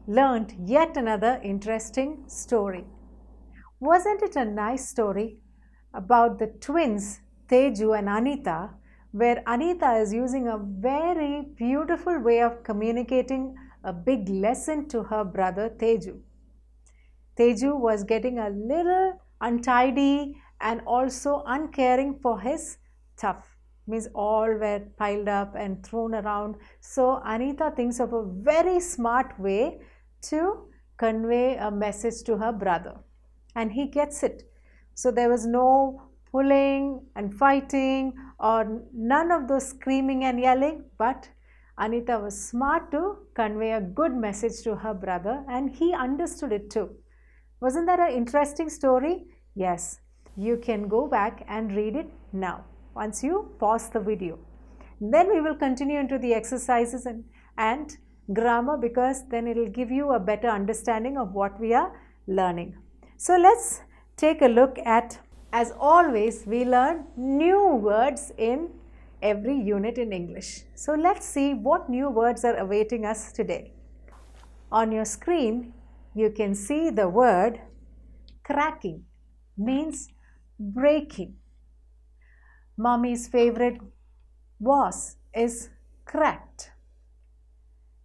learned yet another interesting story. Wasn't it a nice story about the twins Teju and Anita, where Anita is using a very beautiful way of communicating a big lesson to her brother Teju. Teju was getting a little untidy and also uncaring for his stuff. Means all were piled up and thrown around. So Anita thinks of a very smart way to convey a message to her brother, and he gets it. So there was no pulling and fighting or none of those screaming and yelling, but Anita was smart to convey a good message to her brother, and he understood it too. Wasn't that an interesting story? Yes, you can go back and read it now once you pause the video. Then we will continue into the exercises and grammar, because then it will give you a better understanding of what we are learning. So let's take a look at, as always, we learn new words in every unit in English. So let's see what new words are awaiting us today. On your screen, you can see the word cracking, means breaking. Mommy's favorite vase is cracked.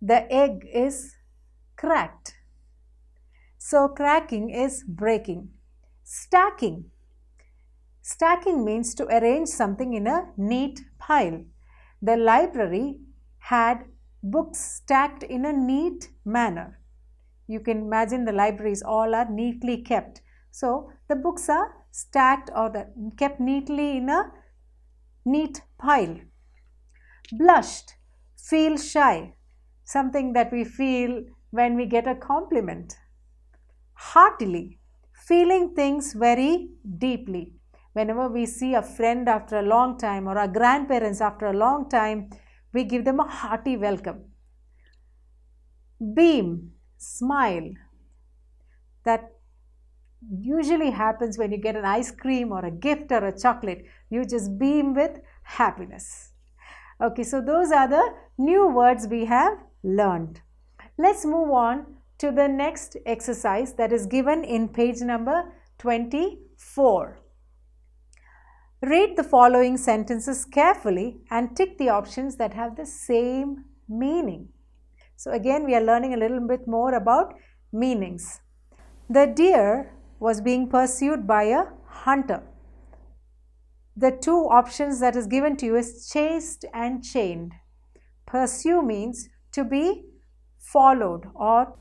The egg is cracked. So cracking is breaking. Stacking. Stacking means to arrange something in a neat pile. The library had books stacked in a neat manner. You can imagine the libraries all are neatly kept. So the books are stacked or kept neatly in a neat pile. Blushed, feel shy, something that we feel when we get a compliment. Heartily, feeling things very deeply. Whenever we see a friend after a long time or our grandparents after a long time, we give them a hearty welcome. Beam, smile. That usually happens when you get an ice cream or a gift or a chocolate. You just beam with happiness. Okay, so those are the new words we have learned. Let's move on to the next exercise that is given in page number 24. Read the following sentences carefully and tick the options that have the same meaning. So again, we are learning a little bit more about meanings. The deer was being pursued by a hunter. The two options that is given to you is chased and chained. Pursue means to be followed, or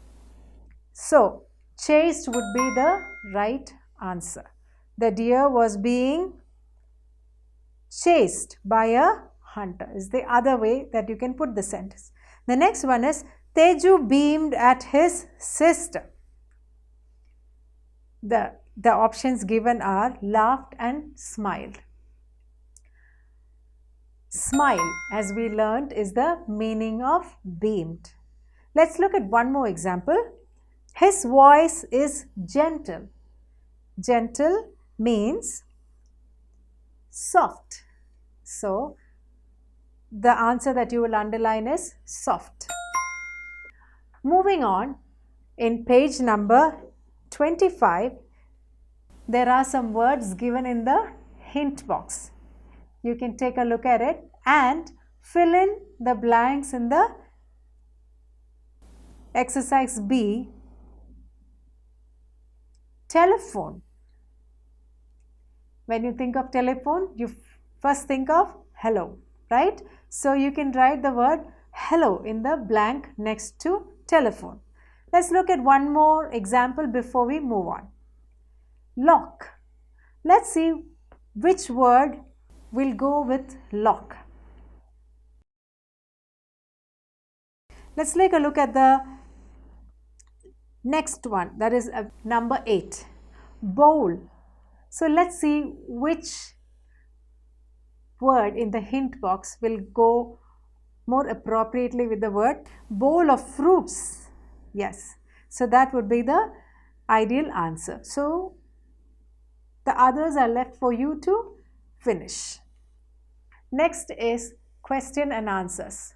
so chased would be the right answer. The deer was being chased by a hunter is the other way that you can put the sentence. The next one is Teju beamed at his sister. The options given are laughed and smiled. Smile, as we learned, is the meaning of beamed. Let's look at one more example. His voice is gentle. Gentle means soft. So, the answer that you will underline is soft. Moving on, in page number 25, there are some words given in the hint box. You can take a look at it and fill in the blanks in the exercise B. Telephone. When you think of telephone, you first think of hello, right? So you can write the word hello in the blank next to telephone. Let's look at one more example before we move on. Lock. Let's see which word will go with lock. Let's take a look at the next one, that is number 8. Bowl. So let's see which word in the hint box will go more appropriately with the word bowl of fruits. Yes, so that would be the ideal answer. So the others are left for you to finish. Next is question and answers.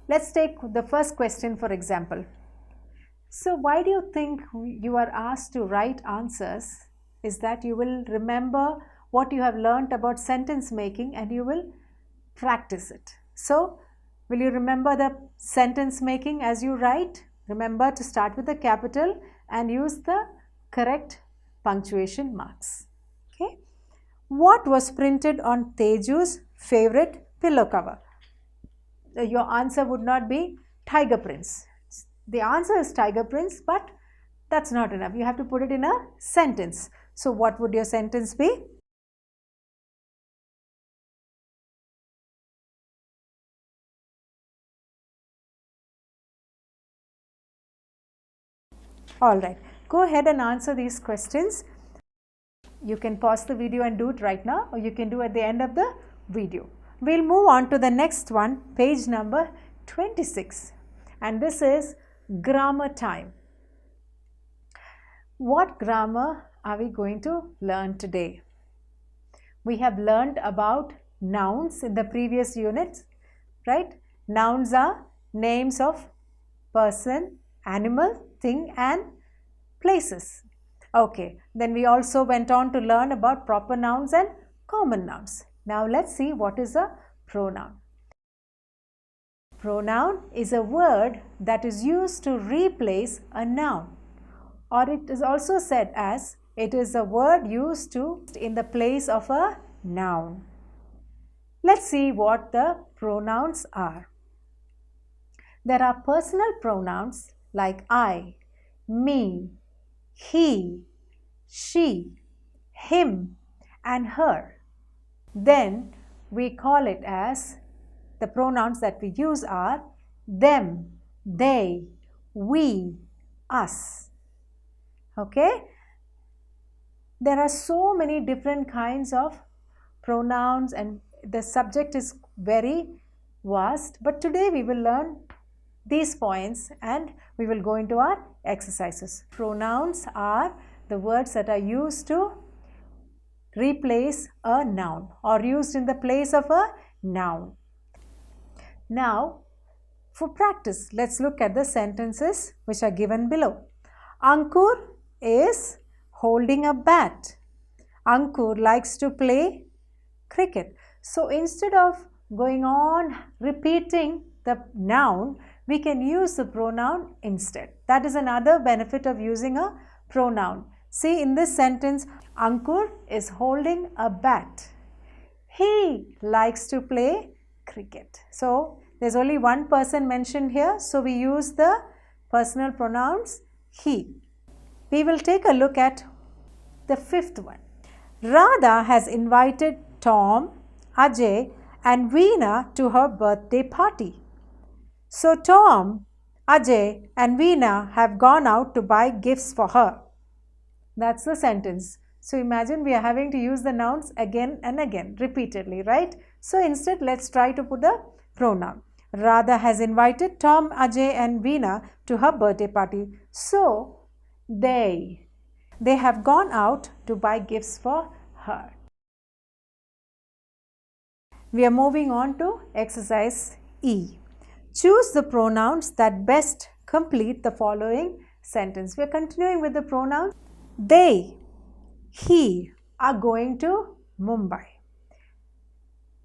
Let's take the first question for example. So why do you think you are asked to write answers? Is that you will remember what you have learnt about sentence making and you will practice it. So will you remember the sentence making as you write? Remember to start with the capital and use the correct punctuation marks. Okay. What was printed on Teju's favorite pillow cover? Your answer would not be tiger prints. The answer is tiger prints, but that's not enough. You have to put it in a sentence. So what would your sentence be? Alright, go ahead and answer these questions. You can pause the video and do it right now, or you can do at the end of the video. We'll move on to the next one, page number 26. And this is grammar time. What grammar are we going to learn today? We have learned about nouns in the previous units, right? Nouns are names of person, animal, thing and places. Okay, then we also went on to learn about proper nouns and common nouns. Now let's see what is a pronoun. Pronoun is a word that is used to replace a noun, or it is also said as it is a word used to in the place of a noun. Let's see what the pronouns are. There are personal pronouns like I, me, he, she, him and her. Then we call it as, the pronouns that we use are them, they, we, us. Okay? There are so many different kinds of pronouns and the subject is very vast, but today we will learn these points and we will go into our exercises. Pronouns are the words that are used to replace a noun or used in the place of a noun. Now, for practice, let's look at the sentences which are given below. Ankur is holding a bat. Ankur likes to play cricket. So instead of going on repeating the noun, we can use the pronoun instead. That is another benefit of using a pronoun. See, in this sentence, Ankur is holding a bat. He likes to play cricket. So there's only one person mentioned here, so we use the personal pronouns he. We will take a look at the fifth one. Radha has invited Tom, Ajay and Veena to her birthday party. So Tom, Ajay and Veena have gone out to buy gifts for her. That's the sentence. So imagine we are having to use the nouns again and again repeatedly, right? So instead let's try to put the pronoun. Radha has invited Tom, Ajay and Veena to her birthday party. So they have gone out to buy gifts for her. We are moving on to exercise E. Choose the pronouns that best complete the following sentence. We are continuing with the pronouns. They, he are going to Mumbai.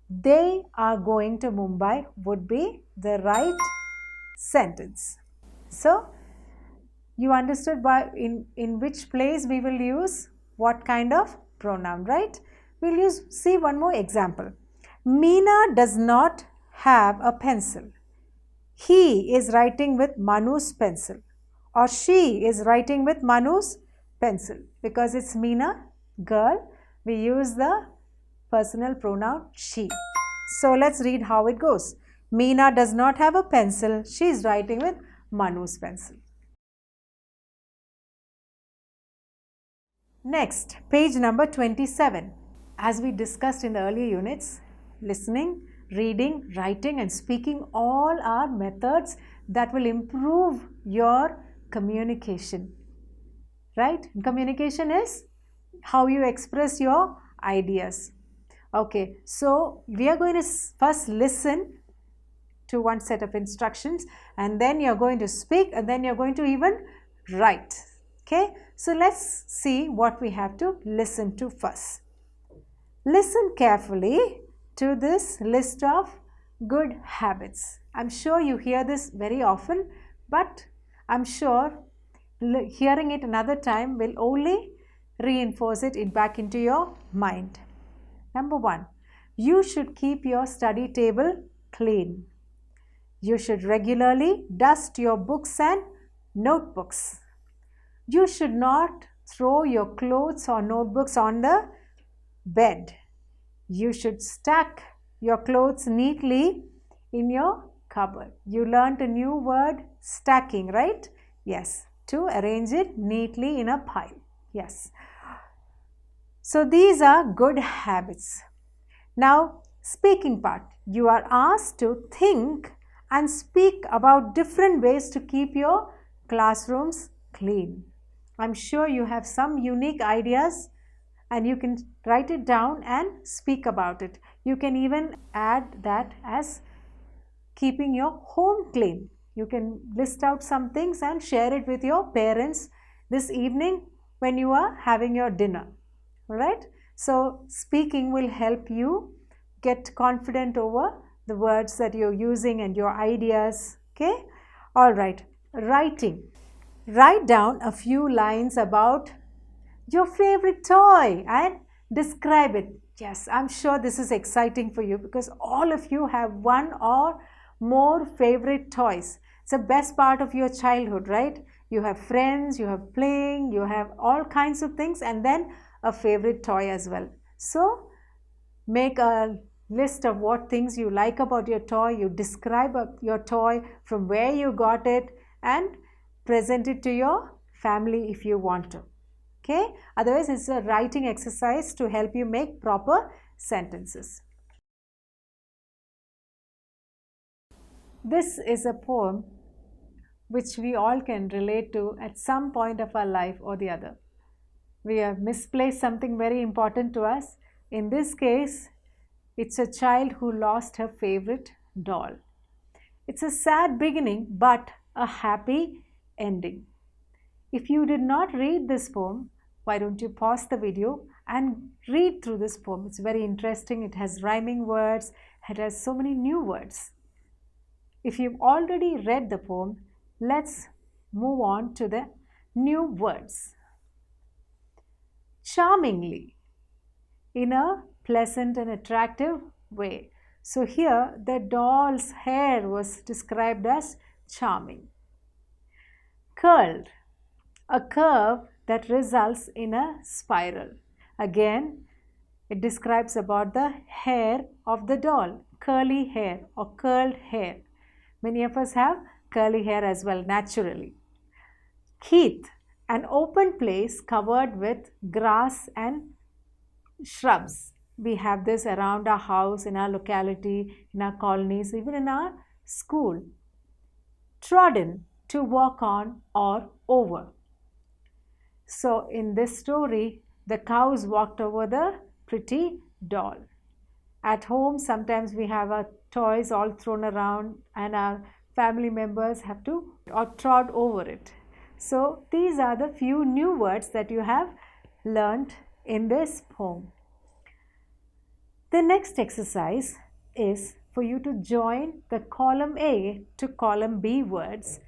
They are going to Mumbai would be the right sentence. So, you understood why in which place we will use what kind of pronoun, right? We'll see one more example. Meena does not have a pencil. He is writing with Manu's pencil, or she is writing with Manu's pencil. Because it's Meena, girl, we use the personal pronoun she. So let's read how it goes. Meena does not have a pencil. She is writing with Manu's pencil. Next, page number 27. As we discussed in the earlier units, listening, reading, writing and speaking all are methods that will improve your communication, right? Communication is how you express your ideas. Okay, so we are going to first listen to one set of instructions, and then you're going to speak, and then you're going to even write. Okay, so let's see what we have to listen to first. Listen carefully to this list of good habits. I'm sure you hear this very often, but I'm sure hearing it another time will only reinforce it back into your mind. Number 1, you should keep your study table clean. You should regularly dust your books and notebooks. You should not throw your clothes or notebooks on the bed. You should stack your clothes neatly in your cupboard. You learned a new word, stacking, right? Yes, to arrange it neatly in a pile. Yes. So these are good habits. Now, speaking part. You are asked to think and speak about different ways to keep your classrooms clean. I'm sure you have some unique ideas, and you can write it down and speak about it. You can even add that as keeping your home clean. You can list out some things and share it with your parents this evening when you are having your dinner. Alright? So speaking will help you get confident over the words that you're using and your ideas. Okay? Alright. Writing. Write down a few lines about your favorite toy and describe it. Yes, I'm sure this is exciting for you because all of you have one or more favorite toys. It's the best part of your childhood, right? You have friends, you have playing, you have all kinds of things, and then a favorite toy as well. So make a list of what things you like about your toy. You describe your toy, from where you got it, and present it to your family if you want to. Okay? Otherwise, it's a writing exercise to help you make proper sentences. This is a poem which we all can relate to at some point of our life or the other. We have misplaced something very important to us. In this case, it's a child who lost her favorite doll. It's a sad beginning, but a happy ending. If you did not read this poem, why don't you pause the video and read through this poem? It's very interesting. It has rhyming words. It has so many new words. If you've already read the poem, let's move on to the new words. Charmingly, in a pleasant and attractive way. So here the doll's hair was described as charming. Curled, a curve that results in a spiral. Again, it describes about the hair of the doll, curly hair or curled hair. Many of us have curly hair as well naturally. Heath, an open place covered with grass and shrubs. We have this around our house, in our locality, in our colonies, even in our school. Trodden, to walk on or over. So in this story, the cows walked over the pretty doll. At home, sometimes we have our toys all thrown around and our family members have to or trod over it. So these are the few new words that you have learnt in this poem. The next exercise is for you to join the column A to column B words,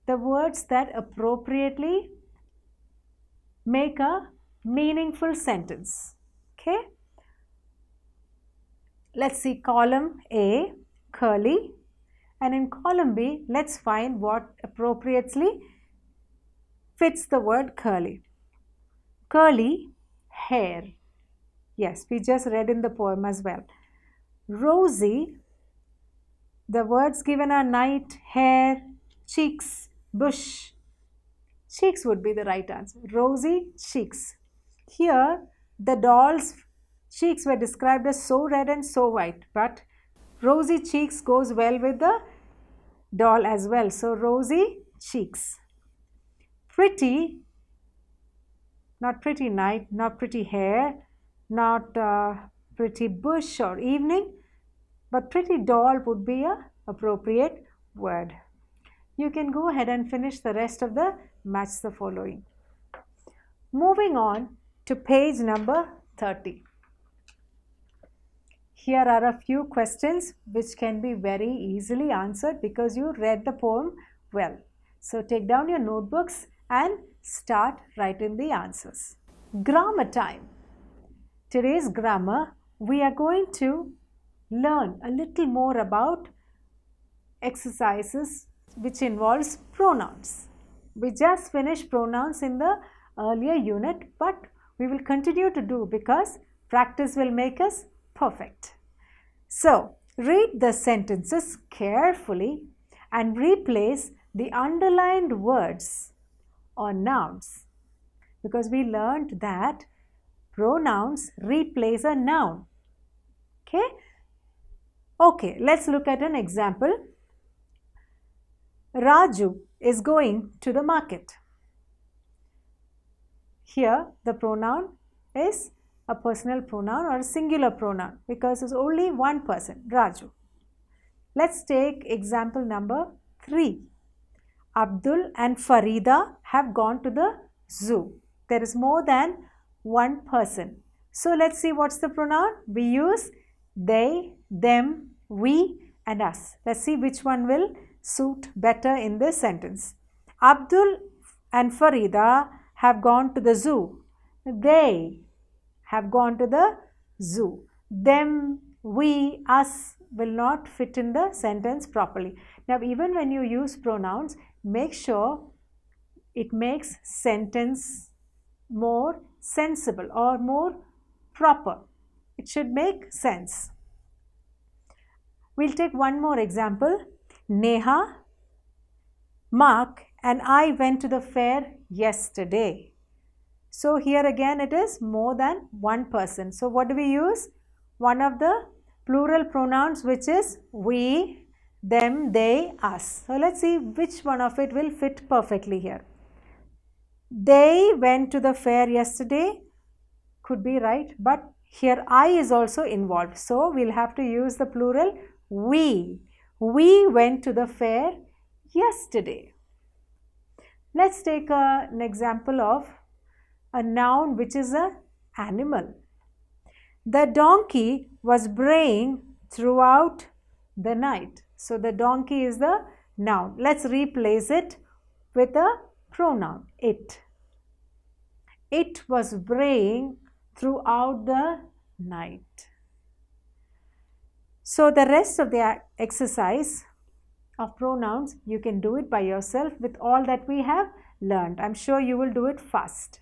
the words that appropriately make a meaningful sentence. Okay? Let's see column A, curly, and in column B, let's find what appropriately fits the word curly. Curly hair. Yes, we just read in the poem as well. Rosy, the words given are night, hair, cheeks, bush. Cheeks would be the right answer. Rosy cheeks. Here, the doll's cheeks were described as so red and so white, but rosy cheeks goes well with the doll as well. So, rosy cheeks. Pretty, not pretty night, not pretty hair, not pretty bush or evening. but pretty doll would be an appropriate word. You can go ahead and finish the rest of the match the following. Moving on to page number 30. Here are a few questions which can be very easily answered because you read the poem well. So take down your notebooks and start writing the answers. Grammar time. Today's grammar, we are going to learn a little more about exercises which involves pronouns. We just finished pronouns in the earlier unit, but we will continue to do because practice will make us perfect. So, read the sentences carefully and replace the underlined words or nouns, because we learned that pronouns replace a noun. Okay, let's look at an example. Raju is going to the market. Here the pronoun is a personal pronoun or a singular pronoun because it's only one person, Raju. Let's take example number 3. Abdul and Farida have gone to the zoo. There is more than one person. So let's see what's the pronoun. We use they, them, we and us. Let's see which one will suit better in this sentence. Abdul and Farida have gone to the zoo. They have gone to the zoo. Them, we, us will not fit in the sentence properly. Now, even when you use pronouns, make sure it makes sentence more sensible or more proper. It should make sense. We'll take one more example. Neha, Mark and I went to the fair yesterday. So here again it is more than one person. So what do we use? One of the plural pronouns which is we, them, they, us. So let's see which one of it will fit perfectly here. They went to the fair yesterday could be right, but here I is also involved. So we'll have to use the plural we. We went to the fair yesterday. Let's take an example of a noun which is an animal. The donkey was braying throughout the night. So the donkey is the noun. Let's replace it with a pronoun, it. It was braying throughout the night. So the rest of the exercise of pronouns, you can do it by yourself with all that we have learned. I'm sure you will do it fast.